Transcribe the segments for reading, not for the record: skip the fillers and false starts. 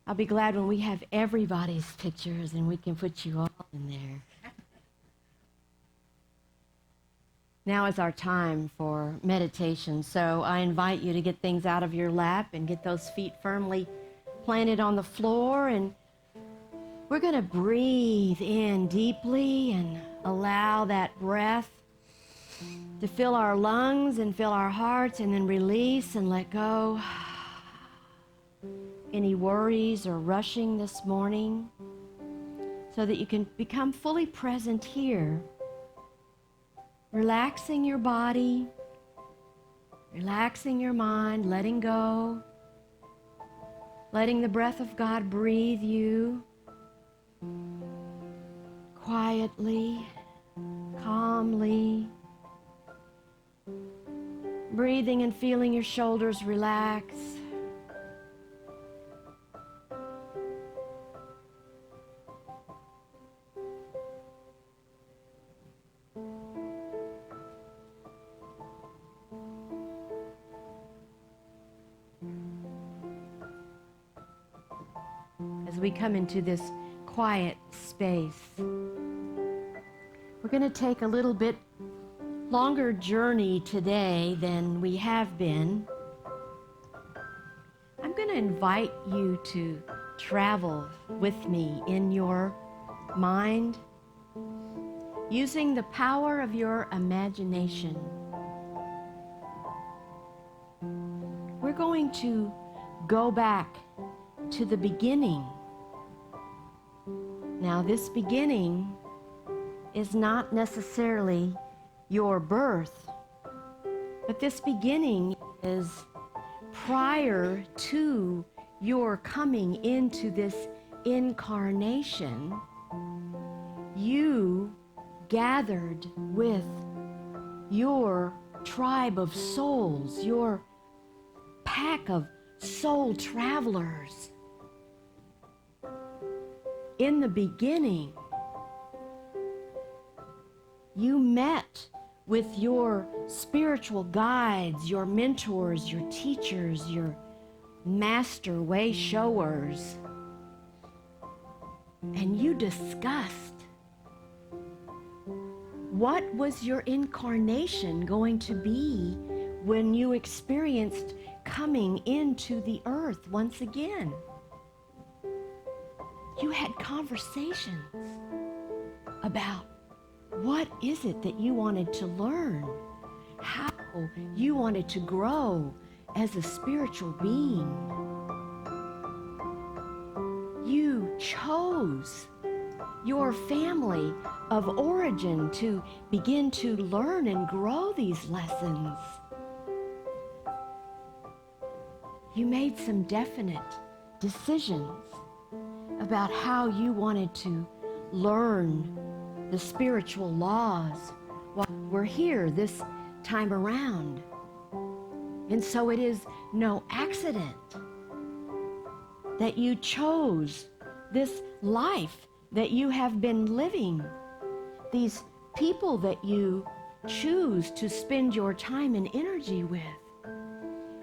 I'll be glad when we have everybody's pictures and we can put you all in there. Now is our time for meditation, so I invite you to get things out of your lap and get those feet firmly planted on the floor, and we're going to breathe in deeply and allow that breath to fill our lungs and fill our hearts, and then release and let go any worries or rushing this morning, so that you can become fully present here, relaxing your body, relaxing your mind, letting go, letting the breath of God breathe you quietly, calmly, breathing and feeling your shoulders relax. As we come into this quiet space, we're going to take a little bit longer journey today than we have been. I'm going to invite you to travel with me in your mind, using the power of your imagination. We're going to go back to the beginning. Now, this beginning is not necessarily your birth, but this beginning is prior to your coming into this incarnation. You gathered with your tribe of souls, your pack of soul travelers. In the beginning, you met with your spiritual guides, your mentors, your teachers, your master way showers, and you discussed what was your incarnation going to be when you experienced coming into the earth once again. You had conversations about what is it that you wanted to learn, how you wanted to grow as a spiritual being. You chose your family of origin to begin to learn and grow these lessons. You made some definite decisions about how you wanted to learn the spiritual laws while we're here this time around. And so it is no accident that you chose this life that you have been living, these people that you choose to spend your time and energy with.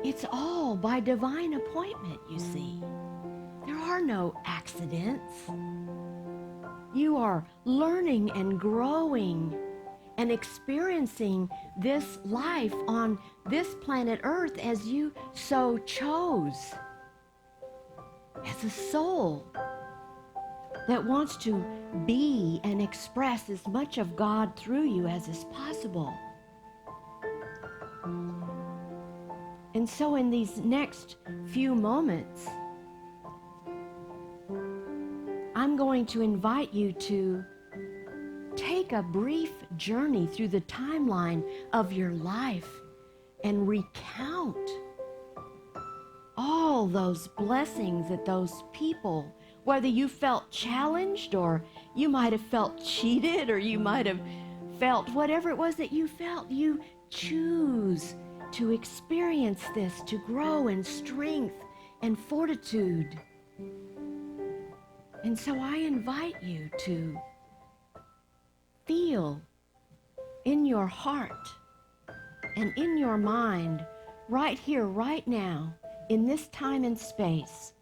It's all by divine appointment, you see. There are no accidents. You are learning and growing and experiencing this life on this planet Earth as you so chose. As a soul that wants to be and express as much of God through you as is possible. And so in these next few moments, I'm going to invite you to take a brief journey through the timeline of your life and recount all those blessings that those people, whether you felt challenged or you might have felt cheated or you might have felt whatever it was that you felt, you choose to experience this, to grow in strength and fortitude. And so I invite you to feel in your heart and in your mind, right here, right now, in this time and space,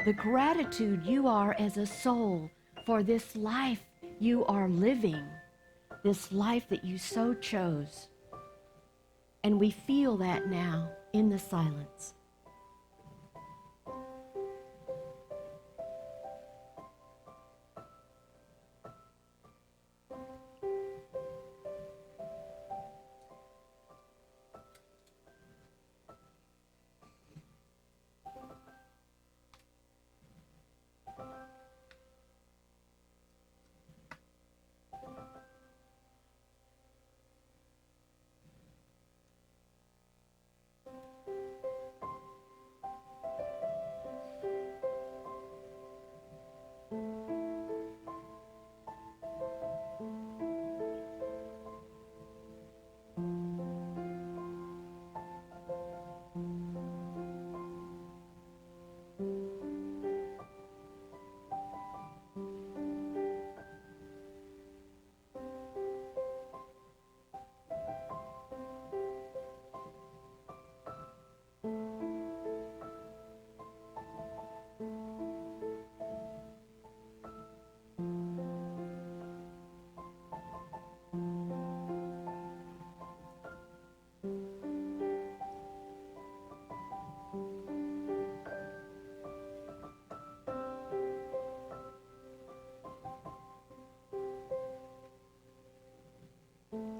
the gratitude you are as a soul for this life you are living, this life that you so chose. And we feel that now in the silence.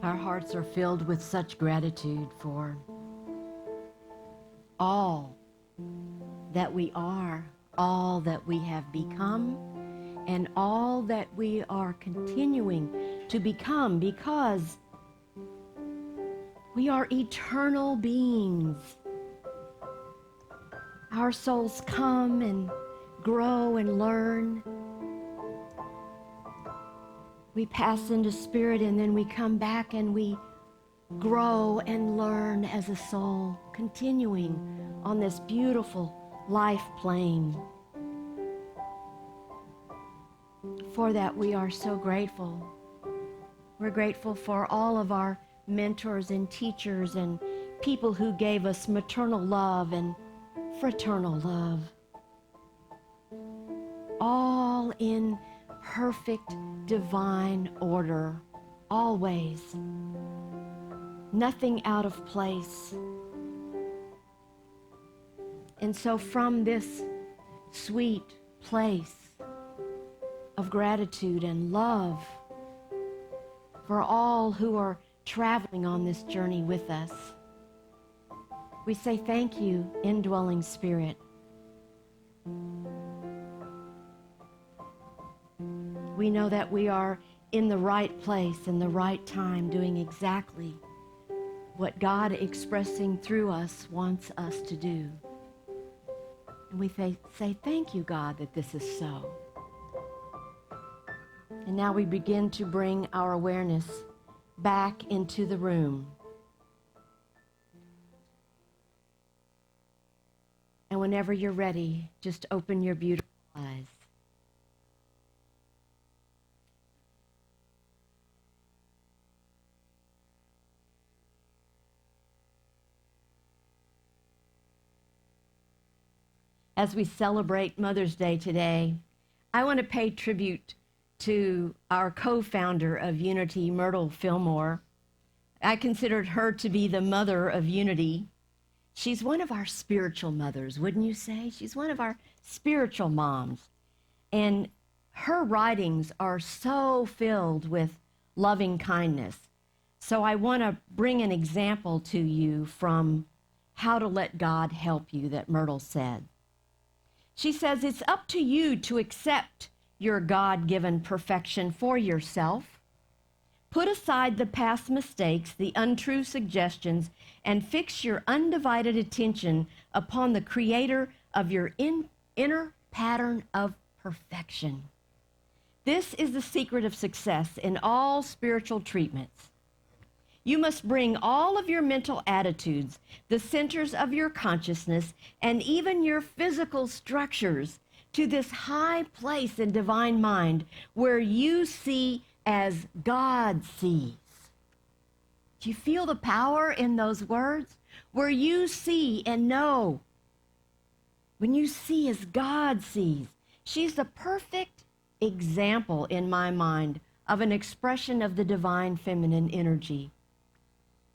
Our hearts are filled with such gratitude for all that we are, all that we have become, and all that we are continuing to become, because we are eternal beings. Our souls come and grow and learn. We pass into spirit and then we come back and we grow and learn as a soul, continuing on this beautiful life plane. For that we are so grateful. We're grateful for all of our mentors and teachers and people who gave us maternal love and fraternal love. All in perfect divine order, always. Nothing out of place. And so from this sweet place of gratitude and love for all who are traveling on this journey with us, we say thank you, indwelling Spirit. We know that we are in the right place in the right time, doing exactly what God expressing through us wants us to do. And we say thank you, God, that this is so. And now we begin to bring our awareness back into the room. And whenever you're ready, just open your beautiful eyes. As we celebrate Mother's Day today, I want to pay tribute to our co-founder of Unity, Myrtle Fillmore. I considered her to be the mother of Unity. She's one of our spiritual mothers, wouldn't you say? She's one of our spiritual moms. And her writings are so filled with loving kindness. So I want to bring an example to you from How to Let God Help You that Myrtle said. She says, it's up to you to accept your God-given perfection for yourself. Put aside the past mistakes, the untrue suggestions, and fix your undivided attention upon the creator of your inner pattern of perfection. This is the secret of success in all spiritual treatments. You must bring all of your mental attitudes, the centers of your consciousness, and even your physical structures to this high place in divine mind where you see as God sees. Do you feel the power in those words? Where you see and know when you see as God sees. She's the perfect example in my mind of an expression of the divine feminine energy.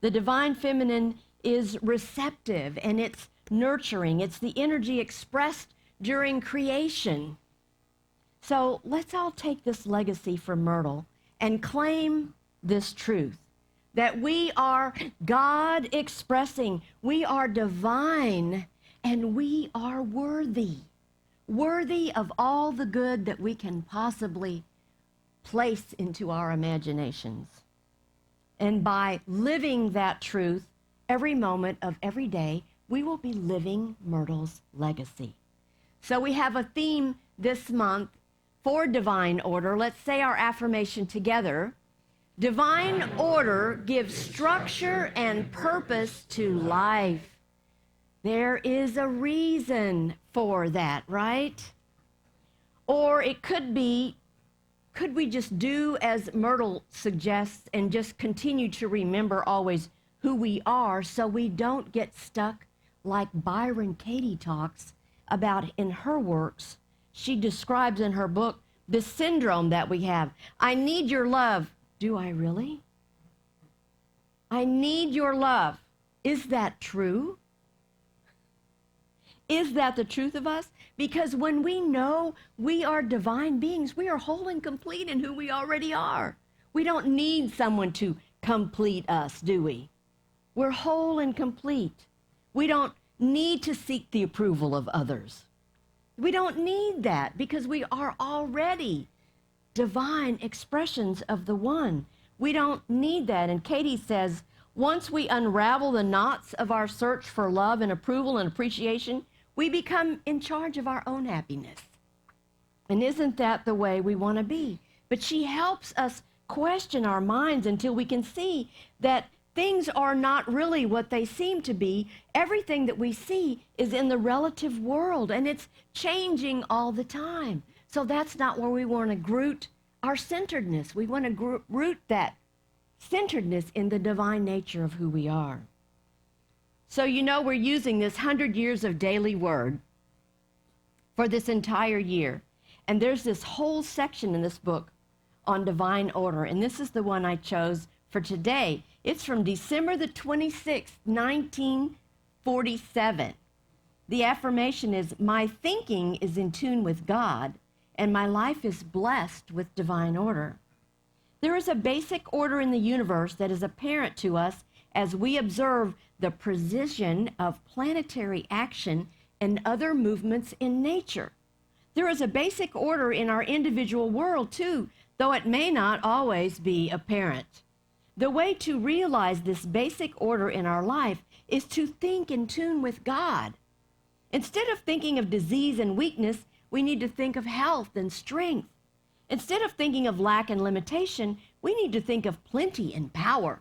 The divine feminine is receptive and it's nurturing. It's the energy expressed during creation. So let's all take this legacy from Myrtle and claim this truth, that we are God expressing, we are divine, and we are worthy of all the good that we can possibly place into our imaginations. And by living that truth every moment of every day, we will be living Myrtle's legacy. So we have a theme this month for divine order. Let's say our affirmation together. Divine order gives structure and purpose to life. There is a reason for that, right? Or it could be, could we just do as Myrtle suggests and just continue to remember always who we are so we don't get stuck like Byron Katie talks about in her works. She describes in her book this syndrome that we have. I need your love. Do I really? I need your love. Is that true? Is that the truth of us? Because when we know we are divine beings, we are whole and complete in who we already are. We don't need someone to complete us, do we? We're whole and complete. We don't need to seek the approval of others. We don't need that because we are already divine expressions of the One. We don't need that. And Katie says, once we unravel the knots of our search for love and approval and appreciation, we become in charge of our own happiness. And isn't that the way we want to be? But she helps us question our minds until we can see that things are not really what they seem to be. Everything that we see is in the relative world, and it's changing all the time. So that's not where we want to root our centeredness. We want to root that centeredness in the divine nature of who we are. So you know we're using this 100 years of daily word for this entire year. And there's this whole section in this book on divine order, and this is the one I chose for today. It's from December the 26th, 1947. The affirmation is, my thinking is in tune with God, and my life is blessed with divine order. There is a basic order in the universe that is apparent to us as we observe the precision of planetary action and other movements in nature. There is a basic order in our individual world too, though it may not always be apparent. The way to realize this basic order in our life is to think in tune with God. Instead of thinking of disease and weakness, we need to think of health and strength. Instead of thinking of lack and limitation, we need to think of plenty and power.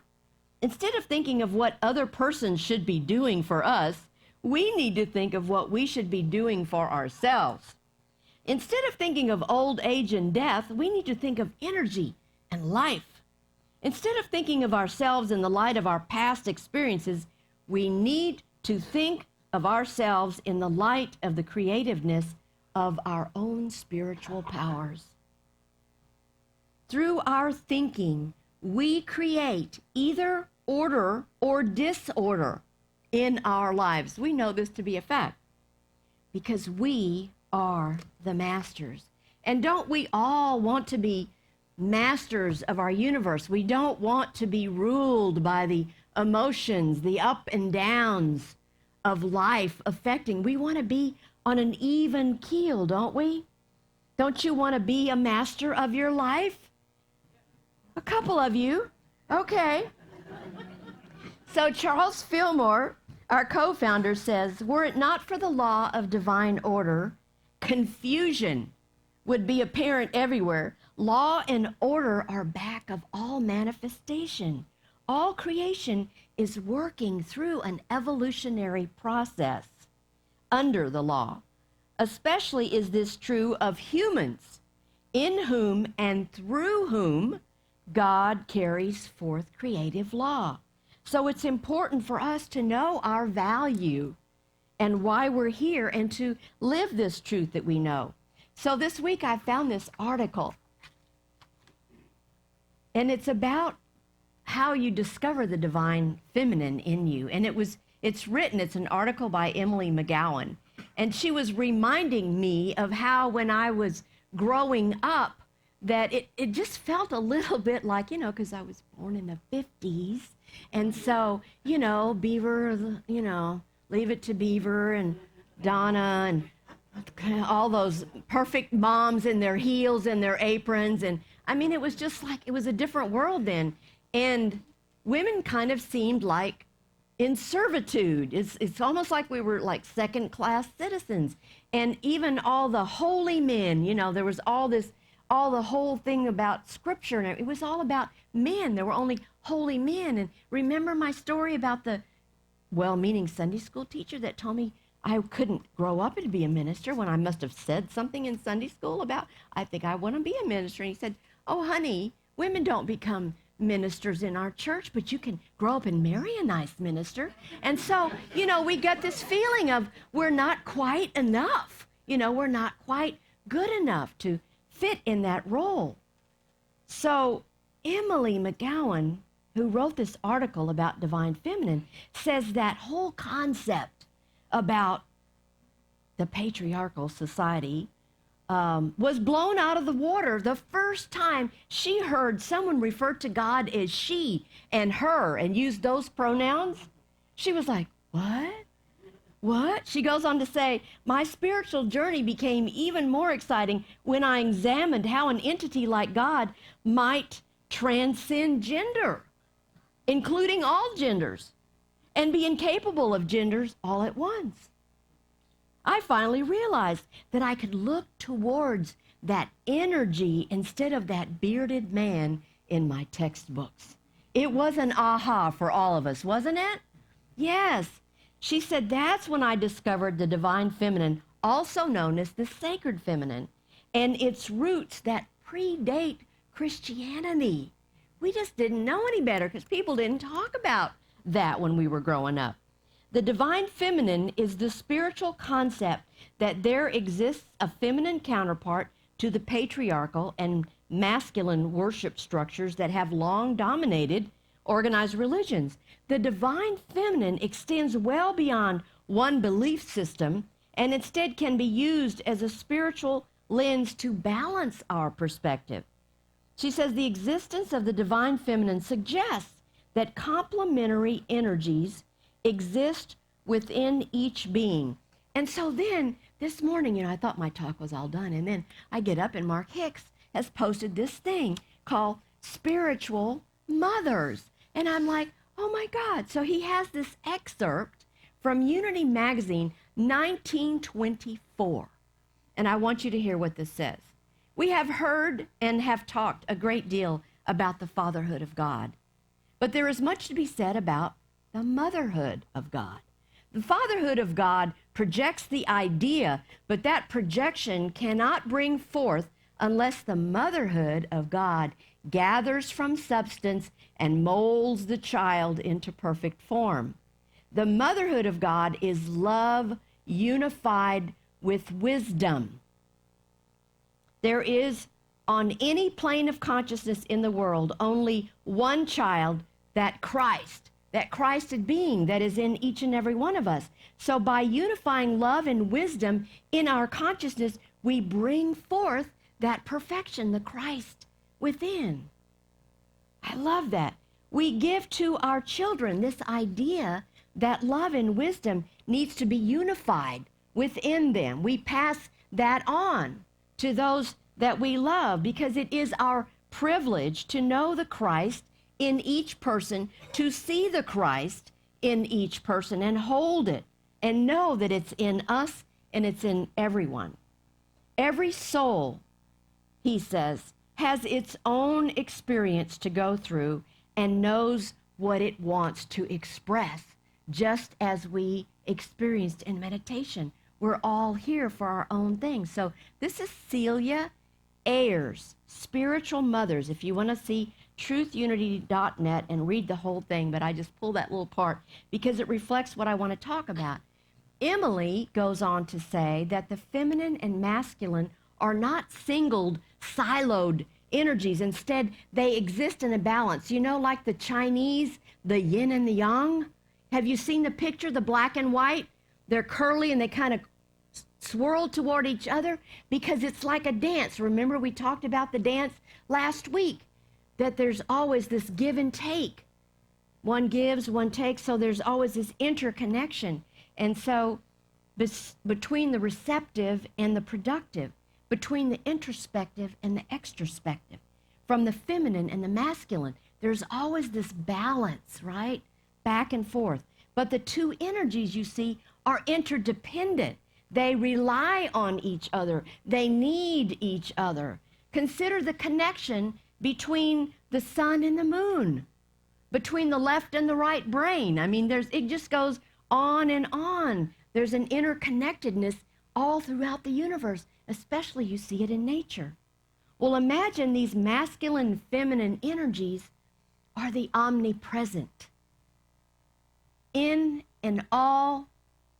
Instead of thinking of what other persons should be doing for us, we need to think of what we should be doing for ourselves. Instead of thinking of old age and death, we need to think of energy and life. Instead of thinking of ourselves in the light of our past experiences, we need to think of ourselves in the light of the creativeness of our own spiritual powers. Through our thinking, we create either order or disorder in our lives. We know this to be a fact because we are the masters. And don't we all want to be masters of our universe? We don't want to be ruled by the emotions, the up and downs of life affecting. We want to be on an even keel, don't we? Don't you want to be a master of your life? A couple of you. Okay. So Charles Fillmore, our co-founder, says, were it not for the law of divine order, confusion would be apparent everywhere. Law and order are back of all manifestation. All creation is working through an evolutionary process under the law. Especially is this true of humans, in whom and through whom God carries forth creative law. So it's important for us to know our value and why we're here and to live this truth that we know. So this week I found this article, and it's about how you discover the divine feminine in you. And it's an article by Emily McGowan. And she was reminding me of how when I was growing up, that it just felt a little bit like, because I was born in the 50s. And so, Beaver, Leave It to Beaver and Donna and all those perfect moms in their heels and their aprons. And I mean, it was just like, it was a different world then. And women kind of seemed like in servitude. It's almost like we were like second-class citizens. And even all the holy men, there was all the whole thing about scripture, and it was all about men. There were only holy men. And remember my story about the well-meaning Sunday school teacher that told me I couldn't grow up and be a minister when I must have said something in Sunday school about, I think I want to be a minister. And he said, oh, honey, women don't become ministers in our church, but you can grow up and marry a nice minister. And so, we get this feeling of we're not quite enough. We're not quite good enough to fit in that role. So Emily McGowan, who wrote this article about divine feminine, says that whole concept about the patriarchal society was blown out of the water the first time she heard someone refer to God as she and her and use those pronouns. She was like, what? What? She goes on to say, my spiritual journey became even more exciting when I examined how an entity like God might transcend gender, including all genders, and be incapable of genders all at once. I finally realized that I could look towards that energy instead of that bearded man in my textbooks. It was an aha for all of us, wasn't it? Yes. She said that's when I discovered the divine feminine, also known as the sacred feminine, and its roots that predate Christianity. We just didn't know any better because people didn't talk about that when we were growing up. The divine feminine is the spiritual concept that there exists a feminine counterpart to the patriarchal and masculine worship structures that have long dominated organized religions. The divine feminine extends well beyond one belief system and instead can be used as a spiritual lens to balance our perspective. She says the existence of the divine feminine suggests that complementary energies exist within each being. And so then this morning, I thought my talk was all done. And then I get up and Mark Hicks has posted this thing called Spiritual Mothers. And I'm like, oh my God. So he has this excerpt from Unity Magazine, 1924. And I want you to hear what this says. We have heard and have talked a great deal about the fatherhood of God. But there is much to be said about the motherhood of God. The fatherhood of God projects the idea, but that projection cannot bring forth unless the motherhood of God gathers from substance and molds the child into perfect form. The motherhood of God is love unified with wisdom. There is, on any plane of consciousness in the world, only one child, that Christed being that is in each and every one of us. So by unifying love and wisdom in our consciousness, we bring forth that perfection, the Christ within. I love that. We give to our children this idea that love and wisdom needs to be unified within them. We pass that on to those that we love because it is our privilege to know the Christ in each person, to see the Christ in each person and hold it and know that it's in us and it's in everyone. Every soul, he says, has its own experience to go through and knows what it wants to express, just as we experienced in meditation. We're all here for our own thing. So this is Celia Ayers, Spiritual Mothers. If you want to see truthunity.net and read the whole thing, but I just pull that little part because it reflects what I want to talk about. Emily goes on to say that the feminine and masculine are not singled, siloed energies. Instead, they exist in a balance. You know, like the Chinese, the yin and the yang. Have you seen the picture, the black and white? They're curly and they kind of swirl toward each other because it's like a dance. Remember, we talked about the dance last week, that there's always this give and take. One gives, one takes, so there's always this interconnection. And so between the receptive and the productive, between the introspective and the extrospective, from the feminine and the masculine, there's always this balance, right? Back and forth. But the two energies, you see, are interdependent. They rely on each other. They need each other. Consider the connection between the sun and the moon, between the left and the right brain. I mean, it just goes on and on. There's an interconnectedness all throughout the universe, especially you see it in nature. Well, imagine these masculine and feminine energies are the omnipresent. In and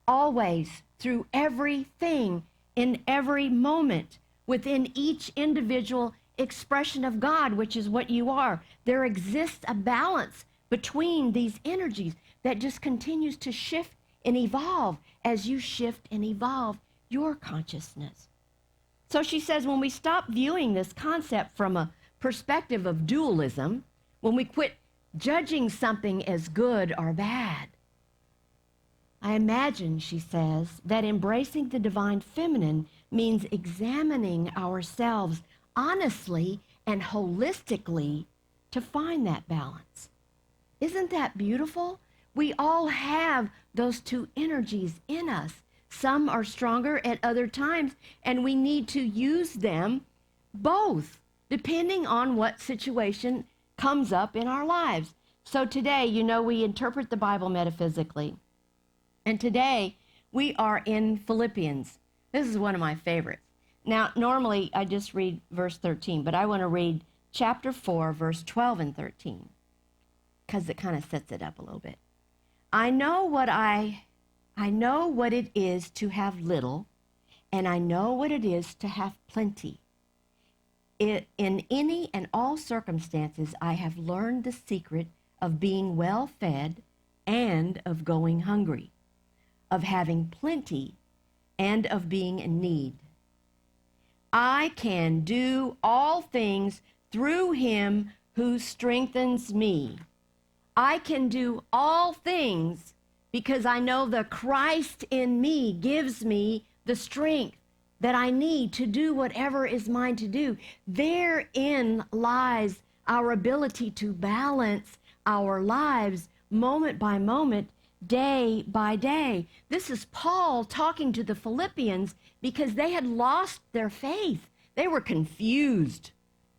always, through everything, in every moment, within each individual expression of God, which is what you are. There exists a balance between these energies that just continues to shift and evolve as you shift and evolve your consciousness. So she says, when we stop viewing this concept from a perspective of dualism, when we quit judging something as good or bad, I imagine, she says, that embracing the divine feminine means examining ourselves honestly and holistically to find that balance. Isn't that beautiful? We all have those two energies in us. Some are stronger at other times, and we need to use them both, depending on what situation comes up in our lives. So today, you know, we interpret the Bible metaphysically. And today, we are in Philippians. This is one of my favorites. Now, normally, I just read verse 13, but I want to read chapter 4, verse 12 and 13, because it kind of sets it up a little bit. I know what it is to have little, and I know what it is to have plenty. In any and all circumstances, I have learned the secret of being well fed and of going hungry, of having plenty and of being in need. I can do all things through him who strengthens me. I can do all things because I know the Christ in me gives me the strength that I need to do whatever is mine to do. Therein lies our ability to balance our lives moment by moment, day by day. This is Paul talking to the Philippians because they had lost their faith. They were confused.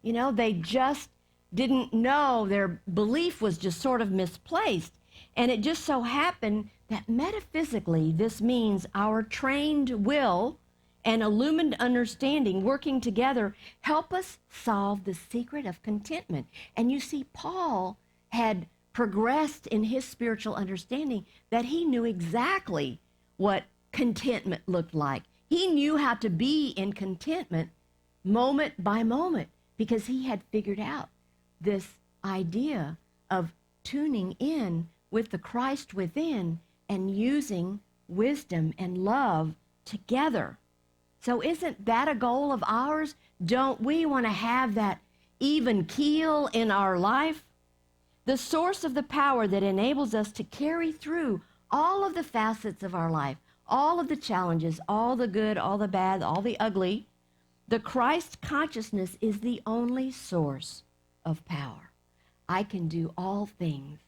You know, they just didn't know. Their belief was just sort of misplaced. And it just so happened that metaphysically, this means our trained will and illumined understanding working together help us solve the secret of contentment. And you see, Paul had progressed in his spiritual understanding that he knew exactly what contentment looked like. He knew how to be in contentment moment by moment because he had figured out this idea of tuning in with the Christ within and using wisdom and love together. So isn't that a goal of ours? Don't we want to have that even keel in our life? The source of the power that enables us to carry through all of the facets of our life, all of the challenges, all the good, all the bad, all the ugly, the Christ consciousness is the only source of power. I can do all things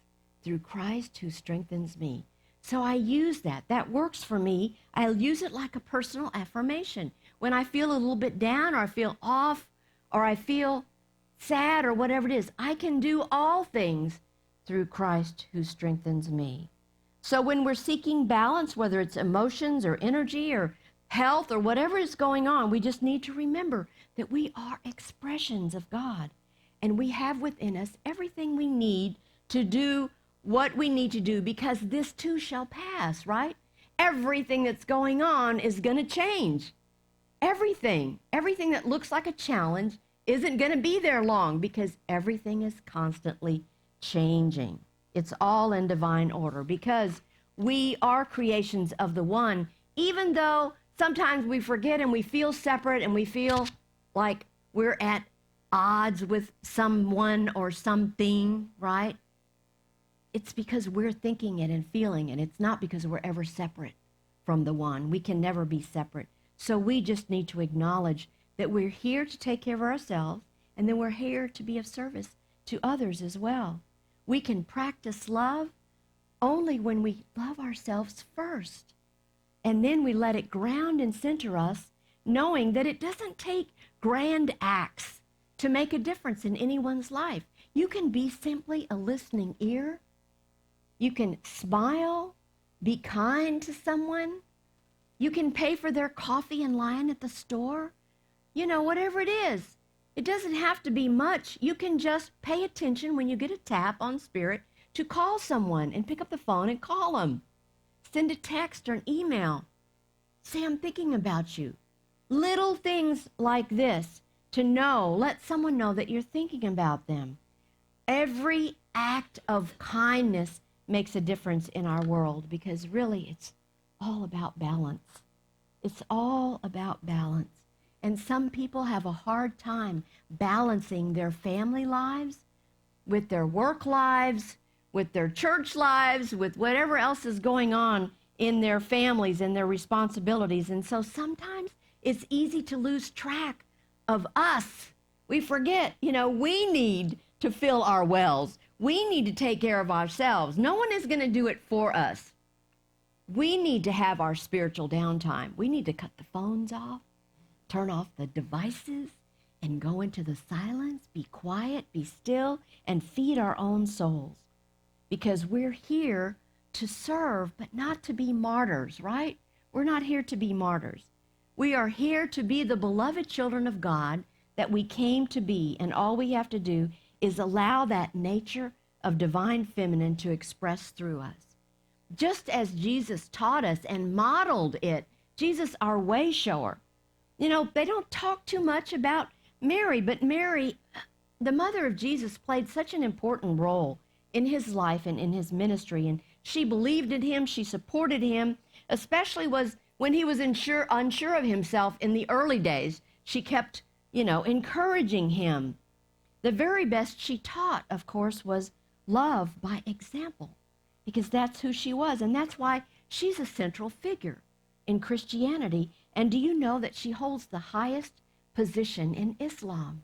through Christ who strengthens me. So I use that. That works for me. I'll use it like a personal affirmation. When I feel a little bit down or I feel off or I feel sad or whatever it is, I can do all things through Christ who strengthens me. So when we're seeking balance, whether it's emotions or energy or health or whatever is going on, we just need to remember that we are expressions of God. And we have within us everything we need to do what we need to do, because this too shall pass, right? everything that's going on is going to change. Everything that looks like a challenge isn't going to be there long because everything is constantly changing. It's all in divine order because we are creations of the one, even though sometimes we forget and we feel separate and we feel like we're at odds with someone or something, right? It's because we're thinking it and feeling it. It's not because we're ever separate from the one. We can never be separate. So we just need to acknowledge that we're here to take care of ourselves, and then we're here to be of service to others as well. We can practice love only when we love ourselves first. And then we let it ground and center us, knowing that it doesn't take grand acts to make a difference in anyone's life. You can be simply a listening ear. You can smile, be kind to someone. You can pay for their coffee in line at the store. You know, whatever it is. It doesn't have to be much. You can just pay attention when you get a tap on spirit to call someone and pick up the phone and call them. Send a text or an email. Say, I'm thinking about you. Little things like this to know, let someone know that you're thinking about them. Every act of kindness makes a difference in our world because really it's all about balance. It's all about balance. And some people have a hard time balancing their family lives with their work lives, with their church lives, with whatever else is going on in their families and their responsibilities. And so sometimes it's easy to lose track of us. We forget, we need to fill our wells. We need to take care of ourselves. No one is going to do it for us. We need to have our spiritual downtime. We need to cut the phones off, turn off the devices, and go into the silence, be quiet, be still, and feed our own souls. Because we're here to serve, but not to be martyrs, right? We're not here to be martyrs. We are here to be the beloved children of God that we came to be, and all we have to do is allow that nature of divine feminine to express through us. Just as Jesus taught us and modeled it, Jesus, our way shower. They don't talk too much about Mary, but Mary, the mother of Jesus, played such an important role in his life and in his ministry, and she believed in him, she supported him, especially when he was unsure of himself in the early days. She kept, encouraging him. The very best she taught, of course, was love by example, because that's who she was, and that's why she's a central figure in Christianity. And do you know that she holds the highest position in Islam?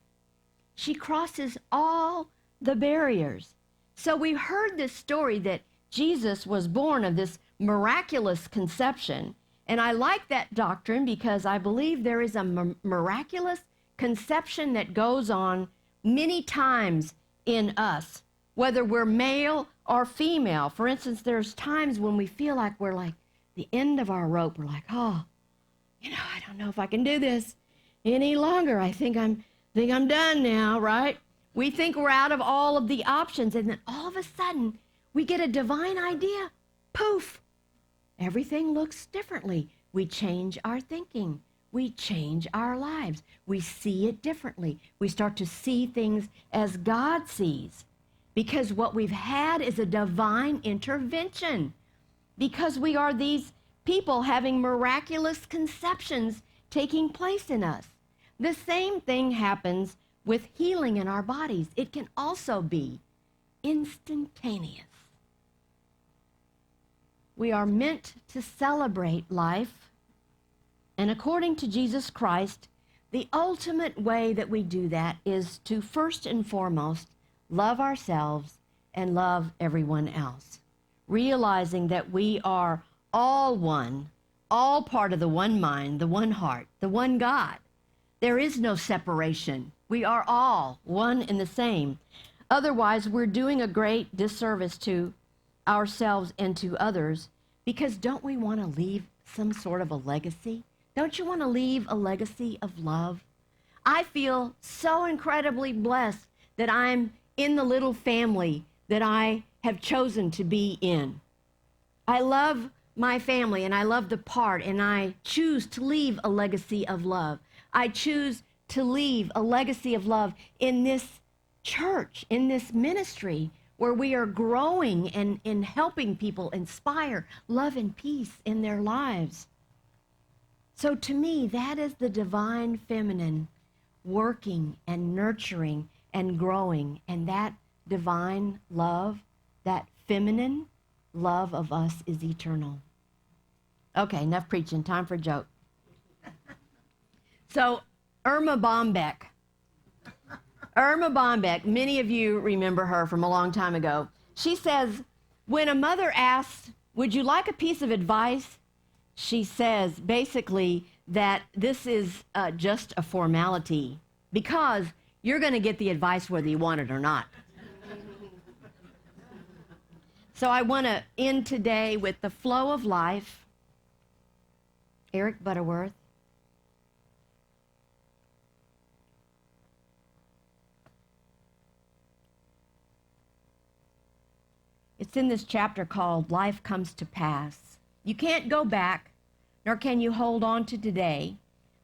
She crosses all the barriers. So we heard this story that Jesus was born of this miraculous conception, and I like that doctrine because I believe there is a miraculous conception that goes on many times in us, whether we're male or female. For instance, there's times when we feel like we're like the end of our rope. We're like, I don't know if I can do this any longer. I think I'm done now, right? We think we're out of all of the options, and then all of a sudden we get a divine idea. Poof! Everything looks differently. We change our thinking. We change our lives. We see it differently. We start to see things as God sees, because what we've had is a divine intervention, because we are these people having miraculous conceptions taking place in us. The same thing happens with healing in our bodies. It can also be instantaneous. We are meant to celebrate life, and according to Jesus Christ, the ultimate way that we do that is to first and foremost love ourselves and love everyone else, realizing that we are all one, all part of the one mind, the one heart, the one God. There is no separation. We are all one and the same. Otherwise, we're doing a great disservice to ourselves and to others, because don't we want to leave some sort of a legacy? Don't you want to leave a legacy of love? I feel so incredibly blessed that I'm in the little family that I have chosen to be in. I love my family, and I love to part, and I choose to leave a legacy of love. I choose to leave a legacy of love in this church, in this ministry, where we are growing and in helping people inspire love and peace in their lives. So to me, that is the divine feminine working and nurturing and growing, and that divine love, that feminine love of us is eternal. Okay, enough preaching. Time for a joke. So, Irma Bombeck, many of you remember her from a long time ago. She says, when a mother asks, would you like a piece of advice? She says, basically, that this is just a formality because you're going to get the advice whether you want it or not. So I want to end today with the flow of life. Eric Butterworth. It's in this chapter called Life Comes to Pass. You can't go back, nor can you hold on to today.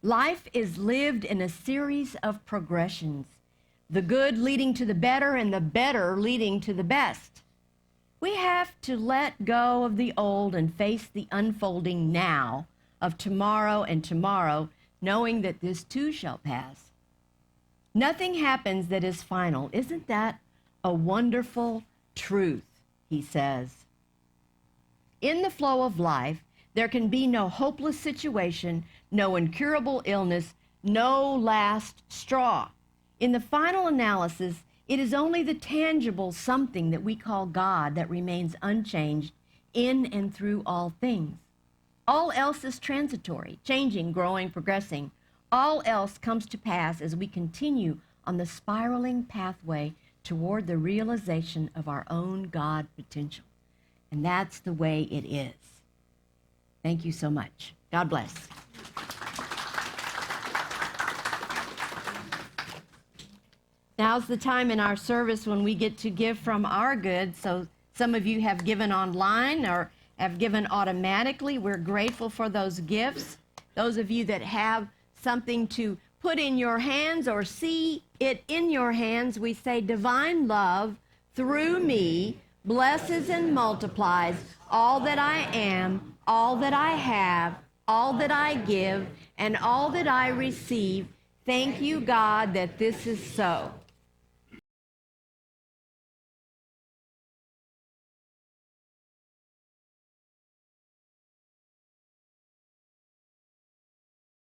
Life is lived in a series of progressions, the good leading to the better and the better leading to the best. We have to let go of the old and face the unfolding now of tomorrow and tomorrow, knowing that this too shall pass. Nothing happens that is final. Isn't that a wonderful truth? He says. In the flow of life, there can be no hopeless situation, no incurable illness, no last straw. In the final analysis, it is only the tangible something that we call God that remains unchanged in and through all things. All else is transitory, changing, growing, progressing. All else comes to pass as we continue on the spiraling pathway toward the realization of our own God potential. And that's the way it is. Thank you so much. God bless. Now's the time in our service when we get to give from our goods. So some of you have given online or have given automatically. We're grateful for those gifts. Those of you that have something to put in your hands or see it in your hands, we say, divine love through me blesses and multiplies all that I am, all that I have, all that I give, and all that I receive. Thank you, God, that this is so.